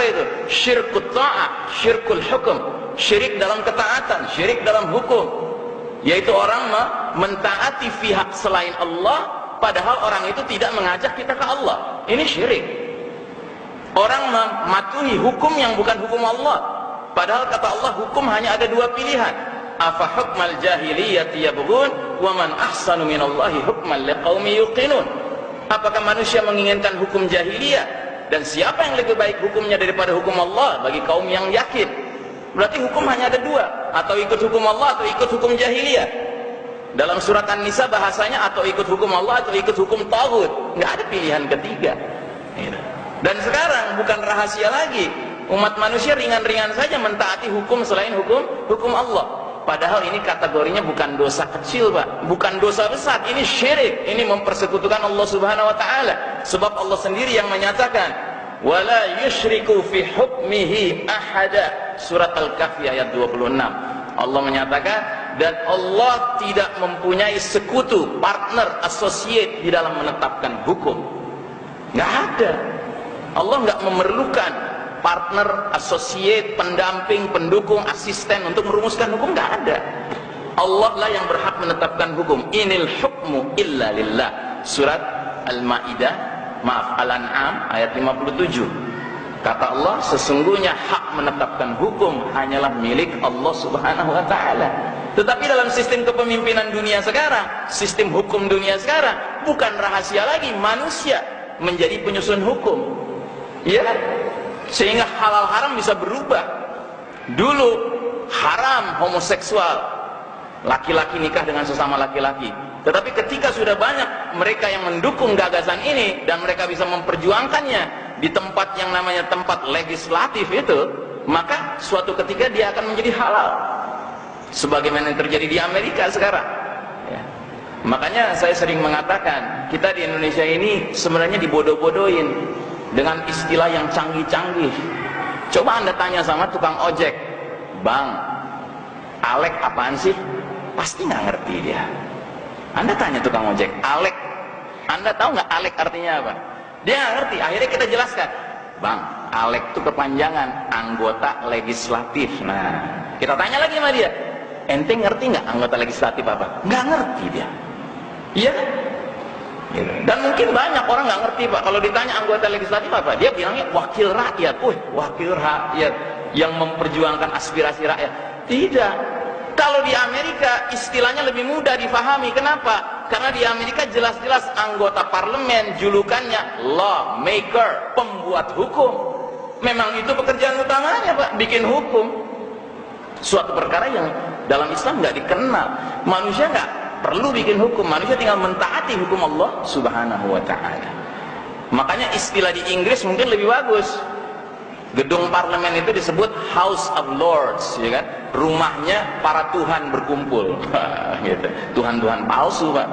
apa itu? Syirkut ta'ah, syirkul hukum, syirik dalam ketaatan, syirik dalam hukum. Yaitu orang mentaati pihak selain Allah, padahal orang itu tidak mengajak kita ke Allah. Ini syirik. Orang mematuhi hukum yang bukan hukum Allah, padahal kata Allah hukum hanya ada dua pilihan. Afa hukmal jahiliyati yabghun wa man ahsanu minallahi hukman liqaumi yuqinun. Apakah manusia menginginkan hukum jahiliyah, dan siapa yang lebih baik hukumnya daripada hukum Allah bagi kaum yang yakin? Berarti hukum hanya ada dua, atau ikut hukum Allah atau ikut hukum jahiliyah. Dalam surat An-Nisa bahasanya atau ikut hukum Allah atau ikut hukum taghut, nggak ada pilihan ketiga. Dan sekarang bukan rahasia lagi, umat manusia ringan-ringan saja mentaati hukum selain hukum Allah. Padahal ini kategorinya bukan dosa kecil, Pak, bukan dosa besar, ini syirik, ini mempersekutukan Allah Subhanahu wa taala. Sebab Allah sendiri yang menyatakan, wala yusyriku fi hukmihi ahada. Surat Al-Kahfi ayat 26. Allah menyatakan, dan Allah tidak mempunyai sekutu, partner, associate di dalam menetapkan hukum. Nggak ada. Allah nggak memerlukan partner, associate, pendamping, pendukung, asisten untuk merumuskan hukum, nggak ada. Allah lah yang berhak menetapkan hukum. Inil hukmu illa lillah. Surat Al-Maidah, Al-An'am ayat 57. Kata Allah, sesungguhnya hak menetapkan hukum hanyalah milik Allah Subhanahu wa taala. Tetapi dalam sistem kepemimpinan dunia sekarang, sistem hukum dunia sekarang, bukan rahasia lagi manusia menjadi penyusun hukum. Ya, sehingga halal haram bisa berubah. Dulu haram homoseksual, laki-laki nikah dengan sesama laki-laki. Tetapi ketika sudah banyak mereka yang mendukung gagasan ini dan mereka bisa memperjuangkannya di tempat yang namanya tempat legislatif itu, maka suatu ketika dia akan menjadi halal, sebagaimana yang terjadi di Amerika sekarang ya. Makanya saya sering mengatakan, kita di Indonesia ini sebenarnya dibodoh-bodohin dengan istilah yang canggih-canggih. Coba Anda tanya sama tukang ojek, Bang, Alek apaan sih? Pasti nggak ngerti dia. Anda tanya tukang ojek, Alek, Anda tahu nggak Alek artinya apa? Dia nggak ngerti. Akhirnya kita jelaskan, Bang, Alek itu kepanjangan anggota legislatif. Nah, kita tanya lagi sama dia, ente ngerti nggak anggota legislatif apa? Nggak ngerti dia. Iya. Dan mungkin banyak orang nggak ngerti, Pak. Kalau ditanya anggota legislatif apa, dia bilangnya wakil rakyat. Wakil rakyat yang memperjuangkan aspirasi rakyat. Tidak. Kalau di Amerika istilahnya lebih mudah difahami. Kenapa? Karena di Amerika jelas-jelas anggota parlemen julukannya lawmaker, pembuat hukum. Memang itu pekerjaan utamanya, Pak, bikin hukum. Suatu perkara yang dalam Islam nggak dikenal. Manusia nggak perlu bikin hukum, manusia tinggal mentaati hukum Allah Subhanahu wa ta'ala. Makanya istilah di Inggris mungkin lebih bagus. Gedung parlemen itu disebut House of Lords, ya kan? Rumahnya para tuhan berkumpul. Gitu. Tuhan-tuhan palsu, Pak.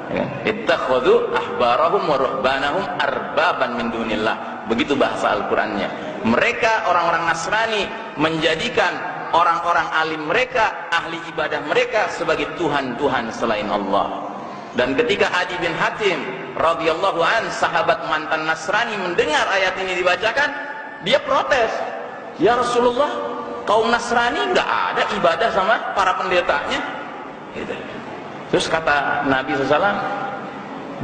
Ya kan? Ittakhadhu ahbarahum wa ruhbanahum arbaban min dunillah. Begitu bahasa Al-Qur'annya. Mereka orang-orang Nasrani menjadikan orang-orang alim mereka, ahli ibadah mereka sebagai tuhan-tuhan selain Allah. Dan ketika Adi bin Hatim radhiyallahu an, sahabat mantan Nasrani, mendengar ayat ini dibacakan, dia protes, ya Rasulullah, kaum Nasrani nggak ada ibadah sama para pendetanya. Gitu. Terus kata Nabi SAW,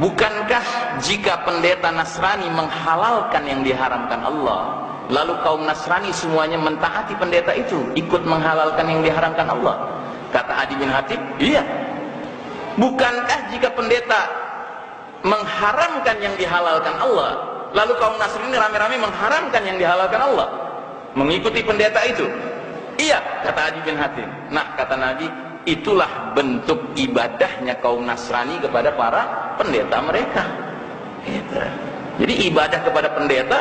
bukankah jika pendeta Nasrani menghalalkan yang diharamkan Allah, lalu kaum Nasrani semuanya mentaati pendeta itu, ikut menghalalkan yang diharamkan Allah? Kata Adi bin Hatim, iya. Bukankah jika pendeta mengharamkan yang dihalalkan Allah, lalu kaum Nasrani rame-rame mengharamkan yang dihalalkan Allah, mengikuti pendeta itu? Iya, kata Adi bin Hatim. Nah, kata Nabi, itulah bentuk ibadahnya kaum Nasrani kepada para pendeta mereka. Gitu. Jadi ibadah kepada pendeta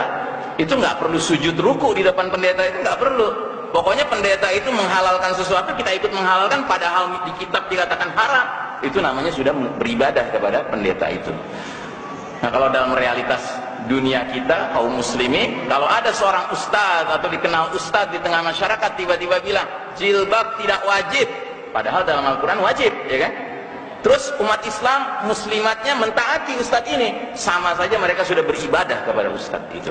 itu nggak perlu sujud ruku di depan pendeta, itu nggak perlu. Pokoknya pendeta itu menghalalkan sesuatu, kita ikut menghalalkan, padahal di kitab dikatakan haram. Itu namanya sudah beribadah kepada pendeta itu. Nah, kalau dalam realitas dunia kita, kaum muslimin, kalau ada seorang ustadz atau dikenal ustadz di tengah masyarakat tiba-tiba bilang jilbab tidak wajib, padahal dalam Al-Quran wajib, ya kan? Terus umat Islam muslimatnya mentaati ustadz ini, sama saja mereka sudah beribadah kepada ustadz itu.